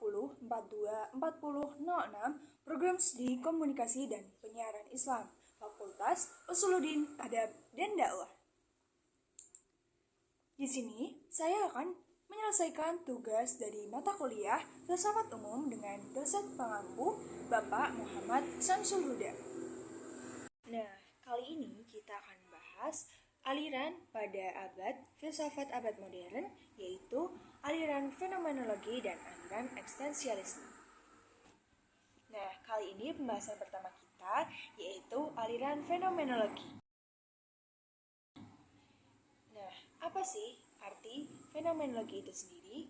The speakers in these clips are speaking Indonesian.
40424006 Program Studi Komunikasi dan Penyiaran Islam Fakultas Usuluddin Adab dan Dakwah. Di sini saya akan menyelesaikan tugas dari mata kuliah Filsafat Umum dengan dosen pengampu Bapak Muhammad Samsul Huda. Nah, kali ini kita akan bahas aliran pada abad filsafat abad modern, yaitu aliran fenomenologi dan aliran eksistensialisme. Nah, kali ini pembahasan pertama kita yaitu aliran fenomenologi. Nah, apa sih arti fenomenologi itu sendiri?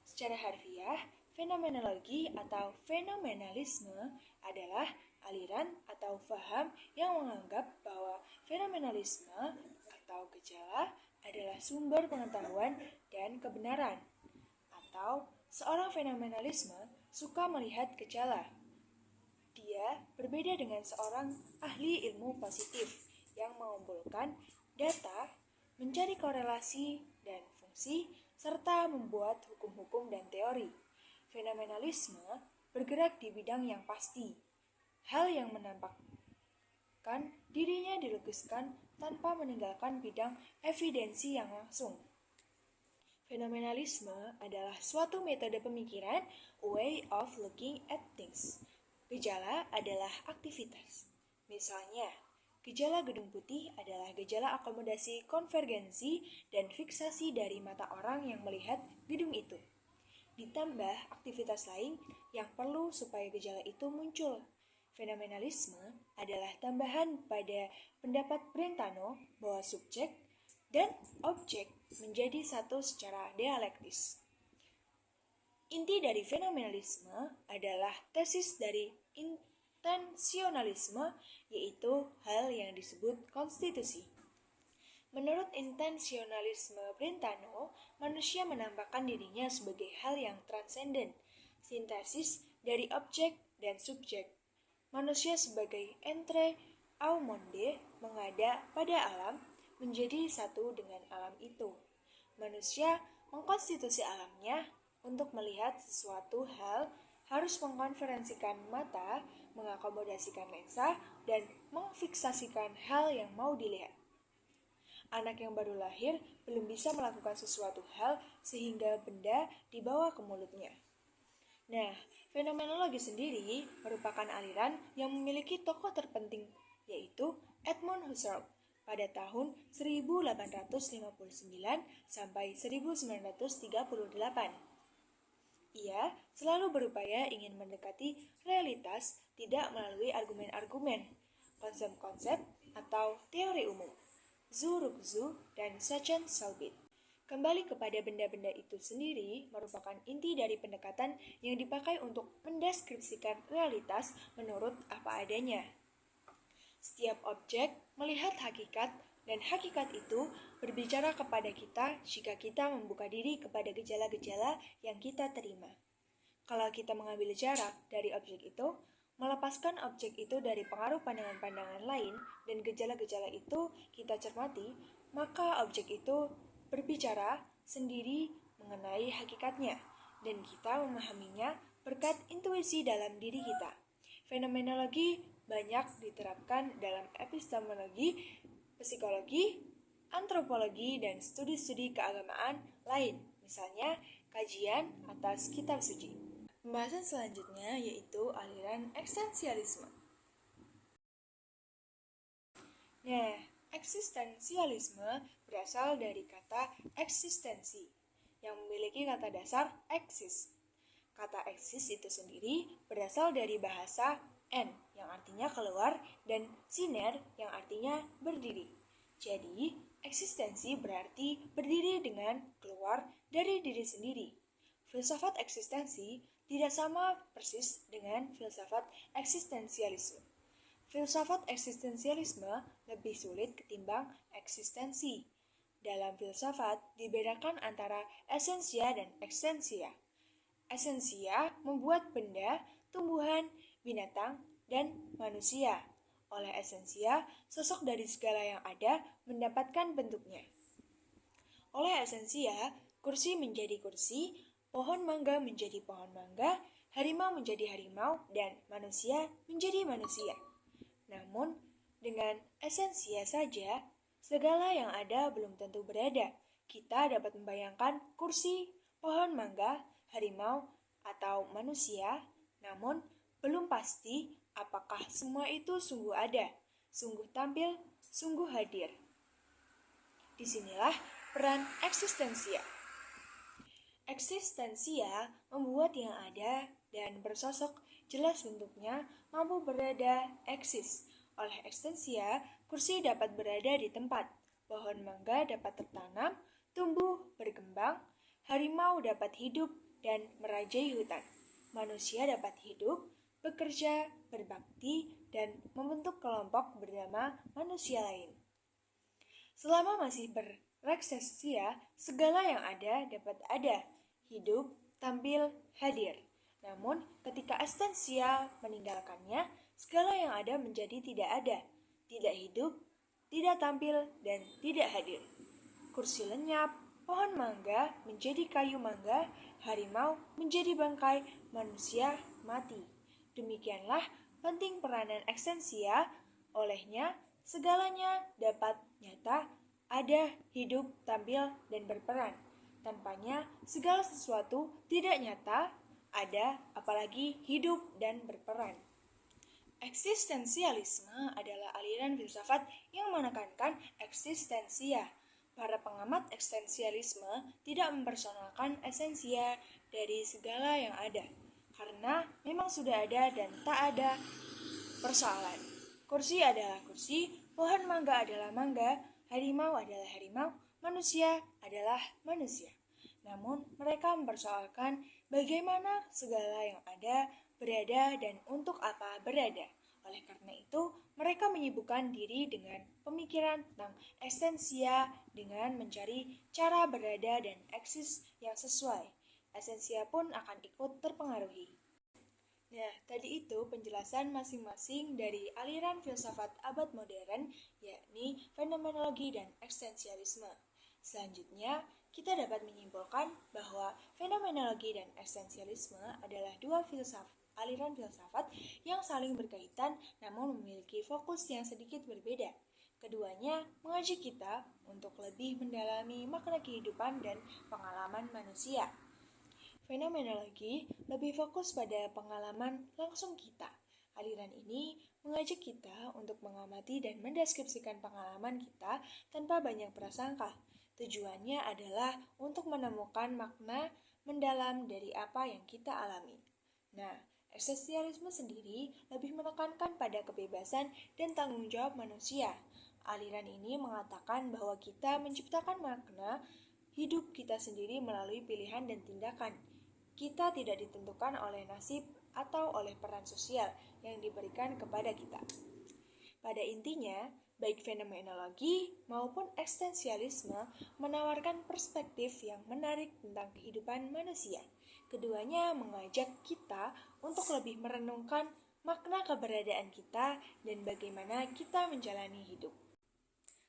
Secara harfiah, fenomenologi atau fenomenalisme adalah aliran atau faham yang menganggap bahwa fenomenalisme atau gejala adalah sumber pengetahuan dan kebenaran, atau seorang fenomenalisme suka melihat gejala. Dia berbeda dengan seorang ahli ilmu positif yang mengumpulkan data, mencari korelasi dan fungsi, serta membuat hukum-hukum dan teori. Fenomenalisme bergerak di bidang yang pasti, hal yang menampakkan dirinya dilukiskan tanpa meninggalkan bidang evidensi yang langsung. Fenomenalisme adalah suatu metode pemikiran, way of looking at things. Gejala adalah aktivitas. Misalnya, gejala gedung putih adalah gejala akomodasi konvergensi dan fiksasi dari mata orang yang melihat gedung itu. Ditambah aktivitas lain yang perlu supaya gejala itu muncul. Fenomenalisme adalah tambahan pada pendapat Brentano bahwa subjek dan objek menjadi satu secara dialektis. Inti dari fenomenalisme adalah tesis dari intensionalisme, yaitu hal yang disebut konstitusi. Menurut intensionalisme Brentano, manusia menampakkan dirinya sebagai hal yang transenden, sintesis dari objek dan subjek. Manusia sebagai entre au monde mengada pada alam menjadi satu dengan alam itu. Manusia mengkonstitusi alamnya untuk melihat sesuatu hal harus mengkonferensikan mata, mengakomodasikan lensa, dan memfiksasikan hal yang mau dilihat. Anak yang baru lahir belum bisa melakukan sesuatu hal sehingga benda dibawa ke mulutnya. Nah, fenomenologi sendiri merupakan aliran yang memiliki tokoh terpenting, yaitu Edmund Husserl pada tahun 1859 sampai 1938. Ia selalu berupaya ingin mendekati realitas tidak melalui argumen-argumen, konsep-konsep atau teori umum, Zurukzu dan Sachsen-Selbit. Kembali kepada benda-benda itu sendiri merupakan inti dari pendekatan yang dipakai untuk mendeskripsikan realitas menurut apa adanya. Setiap objek melihat hakikat dan hakikat itu berbicara kepada kita jika kita membuka diri kepada gejala-gejala yang kita terima. Kalau kita mengambil jarak dari objek itu, melepaskan objek itu dari pengaruh pandangan-pandangan lain dan gejala-gejala itu kita cermati, maka objek itu berbicara sendiri mengenai hakikatnya, dan kita memahaminya berkat intuisi dalam diri kita. Fenomenologi banyak diterapkan dalam epistemologi, psikologi, antropologi, dan studi-studi keagamaan lain, misalnya kajian atas kitab suci. Pembahasan selanjutnya yaitu aliran eksistensialisme. Nah, eksistensialisme berasal dari kata eksistensi yang memiliki kata dasar eksis. Kata eksis itu sendiri berasal dari bahasa en yang artinya keluar dan siner yang artinya berdiri. Jadi, eksistensi berarti berdiri dengan keluar dari diri sendiri. Filsafat eksistensi tidak sama persis dengan filsafat eksistensialisme. Filsafat eksistensialisme lebih sulit ketimbang eksistensi. Dalam filsafat dibedakan antara esensia dan ekstensia. Esensia membuat benda, tumbuhan, binatang, dan manusia. Oleh esensia, sosok dari segala yang ada mendapatkan bentuknya. Oleh esensia, kursi menjadi kursi, pohon mangga menjadi pohon mangga, harimau menjadi harimau, dan manusia menjadi manusia. Namun, dengan esensia saja, segala yang ada belum tentu berada. Kita dapat membayangkan kursi, pohon mangga, harimau, atau manusia, namun belum pasti apakah semua itu sungguh ada, sungguh tampil, sungguh hadir. Disinilah peran eksistensia. Eksistensia membuat yang ada dan bersosok jelas bentuknya mampu berada eksis. Oleh ekstensia, kursi dapat berada di tempat, pohon mangga dapat tertanam, tumbuh, berkembang, harimau dapat hidup dan merajai hutan. Manusia dapat hidup, bekerja, berbakti, dan membentuk kelompok bernama manusia lain. Selama masih berekstensia, segala yang ada dapat ada, hidup, tampil, hadir. Namun, ketika ekstensia meninggalkannya, segala yang ada menjadi tidak ada, tidak hidup, tidak tampil, dan tidak hadir. Kursi lenyap, pohon mangga menjadi kayu mangga, harimau menjadi bangkai, manusia mati. Demikianlah penting peranan ekstensia, olehnya segalanya dapat nyata, ada, hidup, tampil, dan berperan. Tanpanya segala sesuatu tidak nyata, ada, apalagi hidup dan berperan. Eksistensialisme adalah aliran filsafat yang menekankan eksistensia. Para pengamat eksistensialisme tidak mempersonalkan esensia dari segala yang ada, karena memang sudah ada dan tak ada persoalan. Kursi adalah kursi, pohon mangga adalah mangga, harimau adalah harimau, manusia adalah manusia. Namun mereka mempersoalkan bagaimana segala yang ada berada dan untuk apa berada. Oleh karena itu, mereka menyibukkan diri dengan pemikiran tentang esensia dengan mencari cara berada dan eksis yang sesuai. Esensia pun akan ikut terpengaruhi. Nah, tadi itu penjelasan masing-masing dari aliran filsafat abad modern, yakni fenomenologi dan eksistensialisme. Selanjutnya, kita dapat menyimpulkan bahwa fenomenologi dan eksistensialisme adalah dua aliran filsafat yang saling berkaitan namun memiliki fokus yang sedikit berbeda. Keduanya mengajak kita untuk lebih mendalami makna kehidupan dan pengalaman manusia. Fenomenologi lebih fokus pada pengalaman langsung kita. Aliran ini mengajak kita untuk mengamati dan mendeskripsikan pengalaman kita tanpa banyak prasangka. Tujuannya adalah untuk menemukan makna mendalam dari apa yang kita alami. Nah, eksistensialisme sendiri lebih menekankan pada kebebasan dan tanggung jawab manusia. Aliran ini mengatakan bahwa kita menciptakan makna hidup kita sendiri melalui pilihan dan tindakan. Kita tidak ditentukan oleh nasib atau oleh peran sosial yang diberikan kepada kita. Pada intinya, baik fenomenologi maupun eksistensialisme menawarkan perspektif yang menarik tentang kehidupan manusia. Keduanya mengajak kita untuk lebih merenungkan makna keberadaan kita dan bagaimana kita menjalani hidup.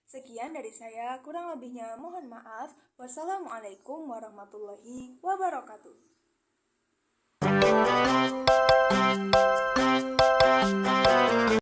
Sekian dari saya, kurang lebihnya mohon maaf. Wassalamualaikum warahmatullahi wabarakatuh.